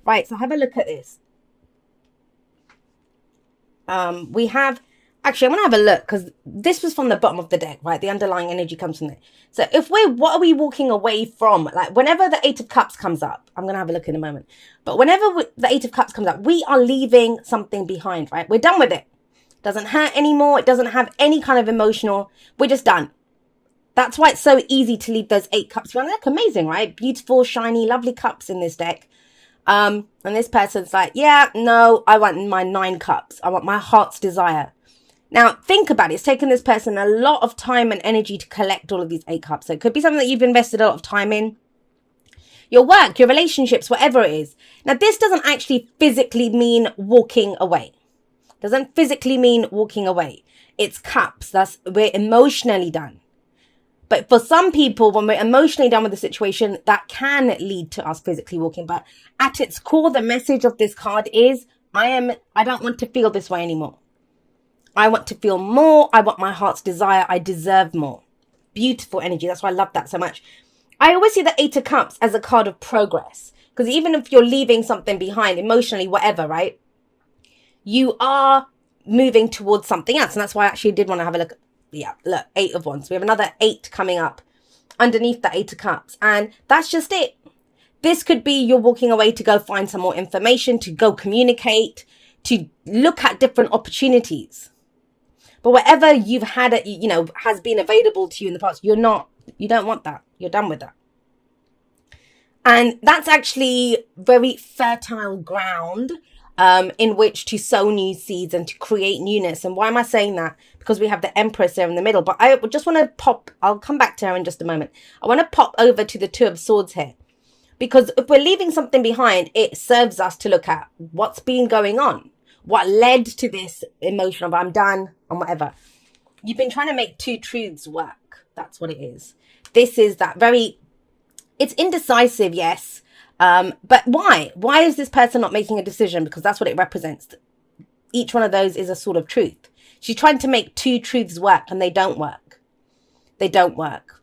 Right, so have a look at this. We have, actually, I'm going to have a look because this was from the bottom of the deck, right? The underlying energy comes from there. So what are we walking away from? Like whenever the Eight of Cups comes up, I'm going to have a look in a moment. But whenever the Eight of Cups comes up, we are leaving something behind, right? We're done with it. It doesn't hurt anymore. It doesn't have any kind of emotional. We're just done. That's why it's so easy to leave those 8 cups around. They look amazing, right? Beautiful, shiny, lovely cups in this deck. And this person's like, yeah, no, I want my 9 cups. I want my heart's desire. Now, think about it. It's taken this person a lot of time and energy to collect all of these 8 cups. So it could be something that you've invested a lot of time in. Your work, your relationships, whatever it is. Now, this doesn't actually physically mean walking away. Doesn't physically mean walking away. It's cups. We're emotionally done. But for some people, when we're emotionally done with the situation, that can lead to us physically walking. But at its core, the message of this card is, I don't want to feel this way anymore. I want to feel more. I want my heart's desire. I deserve more. Beautiful energy. That's why I love that so much. I always see the 8 of Cups as a card of progress. Because even if you're leaving something behind, emotionally, whatever, right? You are moving towards something else. And that's why I actually did want to have a look at, yeah, look, 8 of Wands. We have another 8 coming up underneath the 8 of Cups. And that's just it. This could be you're walking away to go find some more information, to go communicate, to look at different opportunities. But whatever you've had, has been available to you in the past, you don't want that. You're done with that. And that's actually very fertile ground in which to sow new seeds and to create newness. And why am I saying that? Because we have the Empress there in the middle. But I just want to I'll come back to her in just a moment. I want to pop over to the 2 of Swords here. Because if we're leaving something behind, it serves us to look at what's been going on. What led to this emotion of I'm done and whatever. You've been trying to make 2 truths work. That's what it is. This is that it's indecisive, yes. But why? Why is this person not making a decision? Because that's what it represents. Each one of those is a sort of truth. She's trying to make 2 truths work and they don't work. They don't work.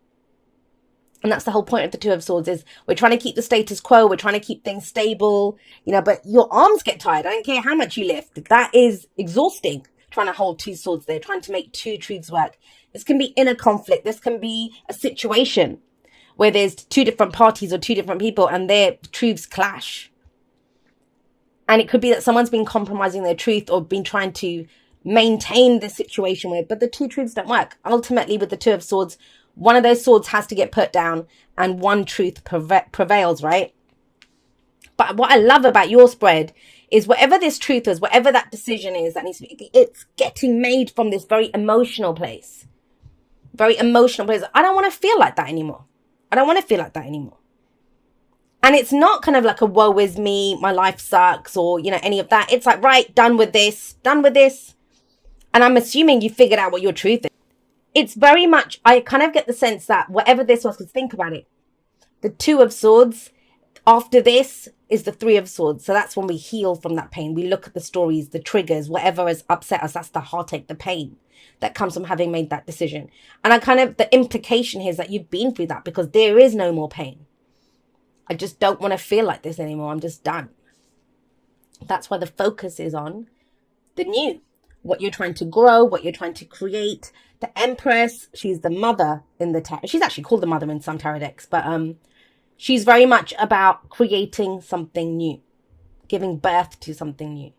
And that's the whole point of the 2 of Swords is we're trying to keep the status quo. We're trying to keep things stable, but your arms get tired. I don't care how much you lift. That is exhausting. Trying to hold 2 swords there, trying to make 2 truths work. This can be inner conflict. This can be a situation where there's 2 different parties or 2 different people and their truths clash. And it could be that someone's been compromising their truth or been trying to maintain the situation but the 2 truths don't work. Ultimately, with the 2 of Swords, one of those swords has to get put down and one truth prevails, right? But what I love about your spread is whatever this truth is, whatever that decision is that needs to be, it's getting made from this very emotional place. Very emotional place. I don't want to feel like that anymore. I don't want to feel like that anymore. And it's not kind of like a woe is me, my life sucks, or, any of that. It's like, right, done with this. And I'm assuming you figured out what your truth is. It's very much, I kind of get the sense that whatever this was, because think about it. The 2 of Swords, after this is the 3 of Swords. So that's when we heal from that pain. We look at the stories, the triggers, whatever has upset us. That's the heartache, the pain that comes from having made that decision. And the implication here is that you've been through that because there is no more pain. I just don't want to feel like this anymore. I'm just done. That's why the focus is on the new. What you're trying to grow, what you're trying to create. The Empress, she's the mother in the tarot. She's actually called the mother in some tarot decks. But she's very much about creating something new. Giving birth to something new.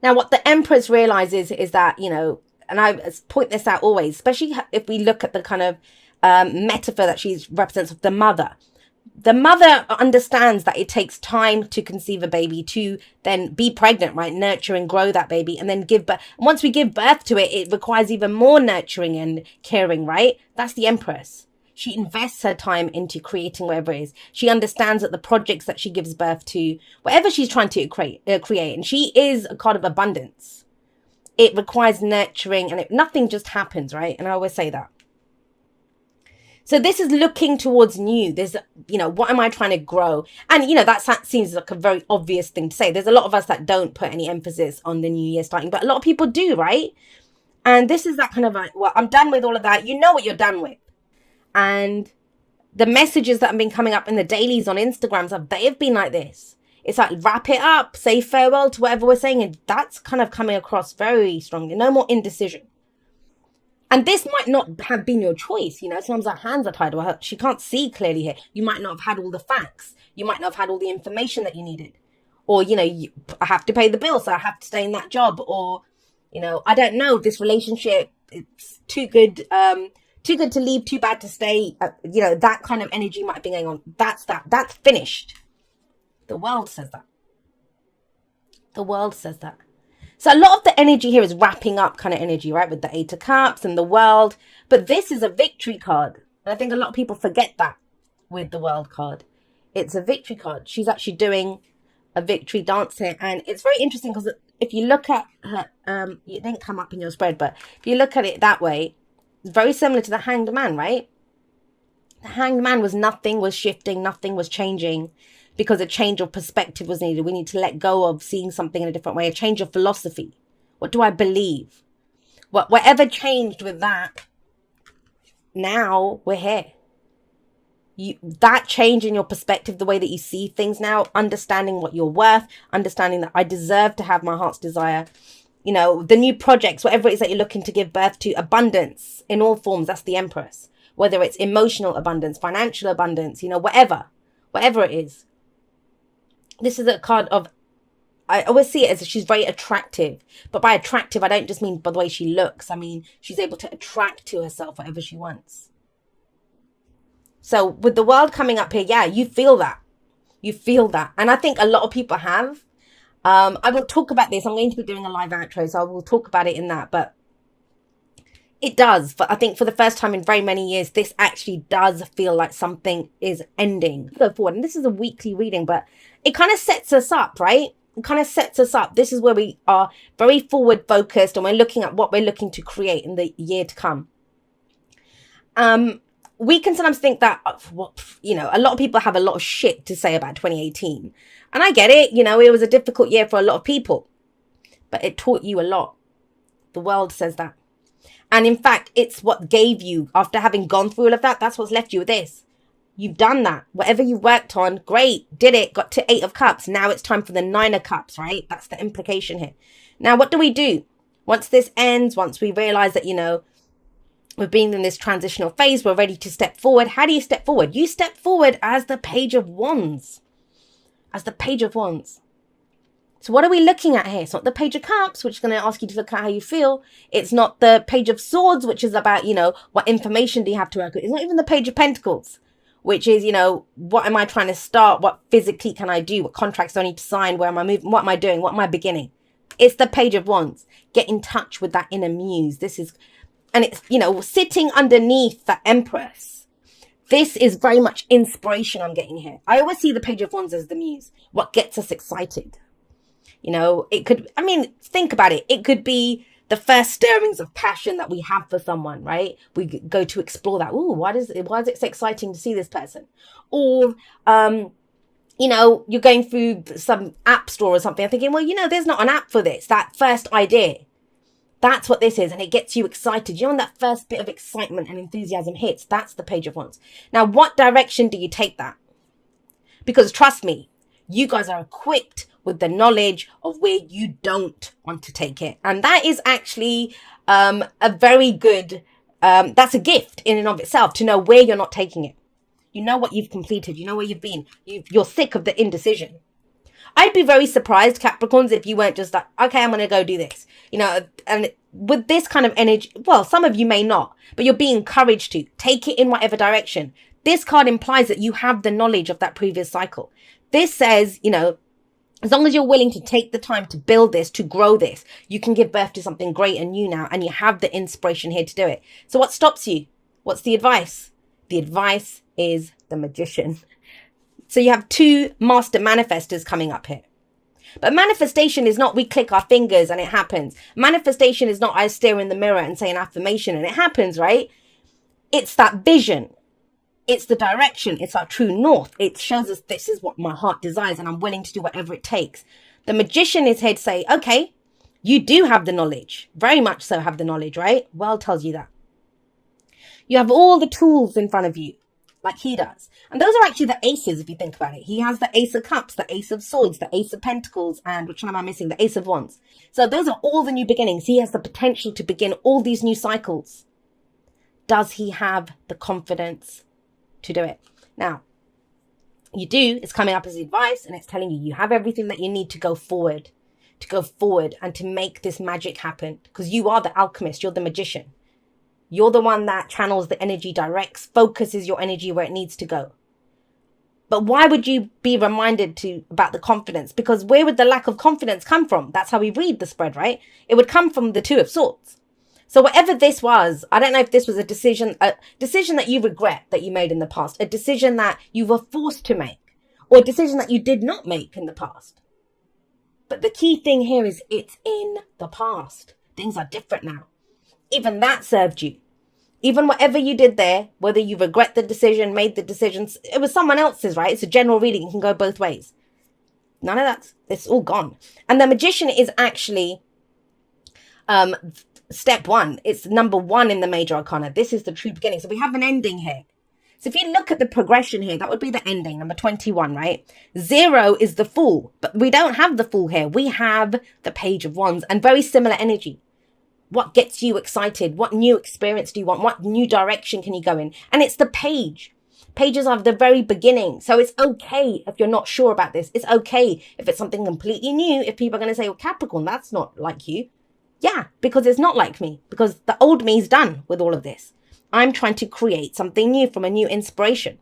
Now, what the Empress realizes is that, and I point this out always, especially if we look at the kind of metaphor that she represents of the mother. The mother understands that it takes time to conceive a baby, to then be pregnant, right? Nurture and grow that baby and then give birth. And once we give birth to it, it requires even more nurturing and caring, right? That's the Empress. She invests her time into creating whatever it is. She understands that the projects that she gives birth to, whatever she's trying to create, and she is a card of abundance. It requires nurturing and nothing just happens, right? And I always say that. So this is looking towards new. There's, what am I trying to grow? And, that seems like a very obvious thing to say. There's a lot of us that don't put any emphasis on the new year starting, but a lot of people do, right? And this is that kind of like, well, I'm done with all of that. You know what you're done with. And the messages that have been coming up in the dailies on Instagram, they have been like this. It's like wrap it up, say farewell to whatever we're saying. And that's kind of coming across very strongly. No more indecision. And this might not have been your choice. Sometimes our hands are tied. Well, she can't see clearly here. You might not have had all the facts. You might not have had all the information that you needed. Or, I have to pay the bill, so I have to stay in that job. Or, I don't know, this relationship, it's too good to leave, too bad to stay. That kind of energy might have been going on. That's finished. The world says that. The world says that. So a lot of the energy here is wrapping up kind of energy, right? With the Eight of Cups and the World. But this is a victory card. And I think a lot of people forget that with the World card. It's a victory card. She's actually doing a victory dance here. And it's very interesting because if you look at her, it didn't come up in your spread, but if you look at it that way, it's very similar to the Hanged Man, right? The Hanged Man was nothing was shifting, nothing was changing. Because a change of perspective was needed. We need to let go of seeing something in a different way. A change of philosophy. What do I believe? Whatever changed with that, now we're here. That change in your perspective, the way that you see things now, understanding what you're worth, understanding that I deserve to have my heart's desire. The new projects, whatever it is that you're looking to give birth to, abundance in all forms. That's the Empress. Whether it's emotional abundance, financial abundance, whatever it is. This is a card of, I always see it as she's very attractive. But by attractive, I don't just mean by the way she looks. I mean, she's able to attract to herself whatever she wants. So with the World coming up here, yeah, you feel that. You feel that. And I think a lot of people have. I will talk about this. I'm going to be doing a live outro, so I will talk about it in that. But it does. But I think for the first time in very many years, this actually does feel like something is ending. Go forward. And this is a weekly reading, but it kind of sets us up, right? It kind of sets us up. This is where we are very forward focused and we're looking at what we're looking to create in the year to come. We can sometimes think that, a lot of people have a lot of shit to say about 2018. And I get it. It was a difficult year for a lot of people, but it taught you a lot. The World says that. And in fact, it's what gave you, after having gone through all of that, that's what's left you with this. You've done that. Whatever you worked on, great, did it, got to 8 of Cups. Now it's time for the 9 of Cups, right? That's the implication here. Now, what do we do? Once this ends, once we realize that, we've been in this transitional phase, we're ready to step forward. How do you step forward? You step forward as the Page of Wands. As the Page of Wands. So what are we looking at here? It's not the Page of Cups, which is going to ask you to look at how you feel. It's not the Page of Swords, which is about, what information do you have to work with. It's not even the Page of Pentacles, which is, what am I trying to start? What physically can I do? What contracts do I need to sign? Where am I moving? What am I doing? What am I beginning? It's the Page of Wands. Get in touch with that inner muse. This is, and it's, sitting underneath the Empress. This is very much inspiration I'm getting here. I always see the Page of Wands as the muse. What gets us excited? It could, think about it. It could be the first stirrings of passion that we have for someone, right? We go to explore that. Ooh, why is it so exciting to see this person? Or, you're going through some app store or something. I'm thinking, well, there's not an app for this. That first idea. That's what this is. And it gets you excited. When that first bit of excitement and enthusiasm hits, that's the Page of Wands. Now, what direction do you take that? Because trust me, you guys are equipped with the knowledge of where you don't want to take it. And that is actually a very good, that's a gift in and of itself, to know where you're not taking it. You know what you've completed. You know where you've been. You're sick of the indecision. I'd be very surprised, Capricorns, if you weren't just like, okay, I'm going to go do this. And with this kind of energy, well, some of you may not, but you're being encouraged to take it in whatever direction. This card implies that you have the knowledge of that previous cycle. This says, as long as you're willing to take the time to build this, to grow this, you can give birth to something great and new now, and you have the inspiration here to do it. So what stops you? What's the advice? The advice is the Magician. So you have 2 master manifestors coming up here. But manifestation is not we click our fingers and it happens. Manifestation is not I stare in the mirror and say an affirmation and it happens, right? It's that vision. It's the direction. It's our true north. It shows us this is what my heart desires and I'm willing to do whatever it takes. The Magician is here to say, okay, you do have the knowledge. Very much so have the knowledge, right? World tells you that. You have all the tools in front of you, like he does. And those are actually the aces, if you think about it. He has the Ace of Cups, the Ace of Swords, the Ace of Pentacles, and which one am I missing? The Ace of Wands. So those are all the new beginnings. He has the potential to begin all these new cycles. Does he have the confidence to do it? Now, you do. It's coming up as advice, and it's telling you you have everything that you need to go forward and to make this magic happen, because you are the alchemist. You're the magician. You're the one that channels the energy, directs, focuses your energy where it needs to go. But why would you be reminded about the confidence? Because where would the lack of confidence come from? That's how we read the spread, right? It would come from the Two of Swords. So whatever this was, I don't know if this was a decision that you regret that you made in the past, a decision that you were forced to make, or a decision that you did not make in the past. But the key thing here is it's in the past. Things are different now. Even that served you. Even whatever you did there, whether you regret the decision, made the decisions, it was someone else's, right? It's a general reading. It can go both ways. None of that. It's all gone. And the magician is actually step one. It's number one in the major arcana. This is the true beginning. So we have an ending here. So if you look at the progression here, that would be the ending, number 21, right? 0 is the Fool, but we don't have the Fool here. We have the Page of Wands and very similar energy. What gets you excited? What new experience do you want? What new direction can you go in? And it's the page. Pages are the very beginning. So it's okay if you're not sure about this. It's okay if it's something completely new. If people are going to say, well, Capricorn, that's not like you. Yeah, because it's not like me. Because the old me is done with all of this. I'm trying to create something new from a new inspiration.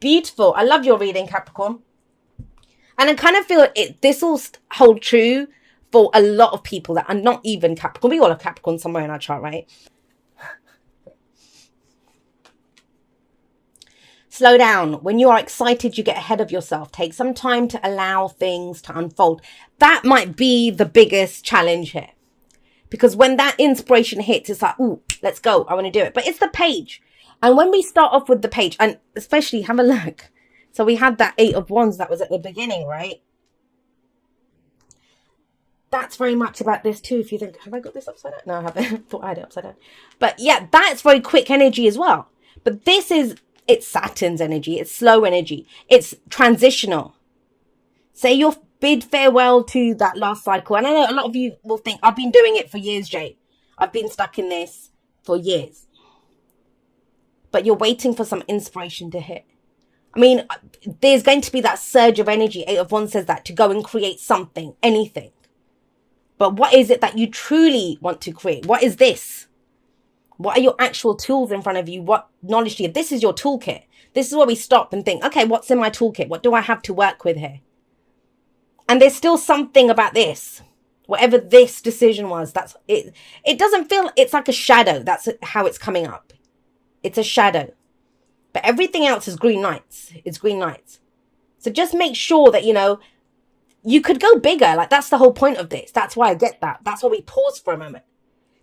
Beautiful. I love your reading, Capricorn. And I kind of feel this will hold true for a lot of people that are not even Capricorn. We all have Capricorn somewhere in our chart, right? Slow down. When you are excited, you get ahead of yourself. Take some time to allow things to unfold. That might be the biggest challenge here. Because when that inspiration hits, it's like, ooh, let's go. I want to do it. But it's the page. And when we start off with the page, and especially have a look. So we had that 8 of Wands that was at the beginning, right? That's very much about this too. If you think, have I got this upside down? No, I haven't. Thought I had it upside down. But yeah, that's very quick energy as well. But this is, it's Saturn's energy. It's slow energy. It's transitional. Say your bid farewell to that last cycle. And I know a lot of you will think, I've been doing it for years, Jay. I've been stuck in this for years. But you're waiting for some inspiration to hit. I mean, there's going to be that surge of energy. 8 of Wands says that, to go and create something, anything. But what is it that you truly want to create? What is this? What are your actual tools in front of you? What knowledge do you have? This is your toolkit. This is where we stop and think, okay, what's in my toolkit? What do I have to work with here? And there's still something about this. Whatever this decision was, that's it. It doesn't feel, it's like a shadow. That's how it's coming up. It's a shadow. But everything else is green lights. It's green lights. So just make sure that, you know, you could go bigger. Like, that's the whole point of this. That's why I get that. That's why we pause for a moment.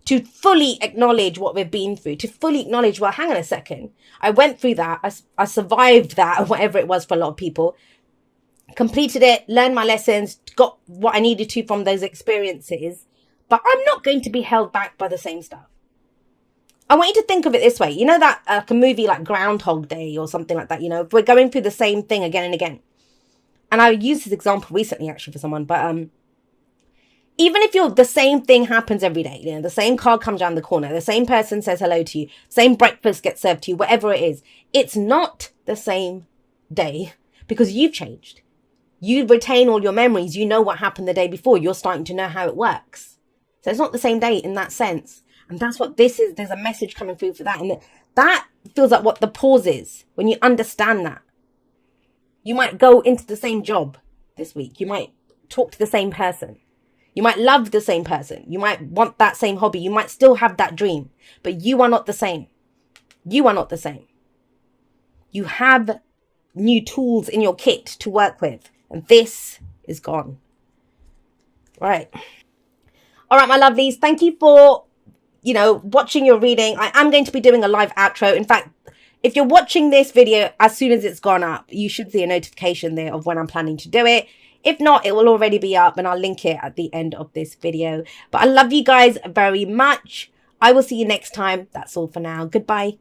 To fully acknowledge what we've been through. To fully acknowledge, well, hang on a second. I went through that. I survived that, or whatever it was for a lot of people. Completed it, learned my lessons, got what I needed to from those experiences. But I'm not going to be held back by the same stuff. I want you to think of it this way. You know that like a movie like Groundhog Day or something like that, you know, if we're going through the same thing again and again. And I used this example recently actually for someone, but even if the same thing happens every day, you know, the same car comes around the corner, the same person says hello to you, same breakfast gets served to you, whatever it is, it's not the same day because you've changed. You retain all your memories. You know what happened the day before. You're starting to know how it works. So it's not the same day in that sense. And that's what this is. There's a message coming through for that. And that feels like what the pause is. When you understand that. You might go into the same job this week. You might talk to the same person. You might love the same person. You might want that same hobby. You might still have that dream. But you are not the same. You are not the same. You have new tools in your kit to work with. And this is gone. Right. All right, my lovelies. Thank you for, watching your reading. I am going to be doing a live outro. In fact, if you're watching this video, as soon as it's gone up, you should see a notification there of when I'm planning to do it. If not, it will already be up and I'll link it at the end of this video. But I love you guys very much. I will see you next time. That's all for now. Goodbye.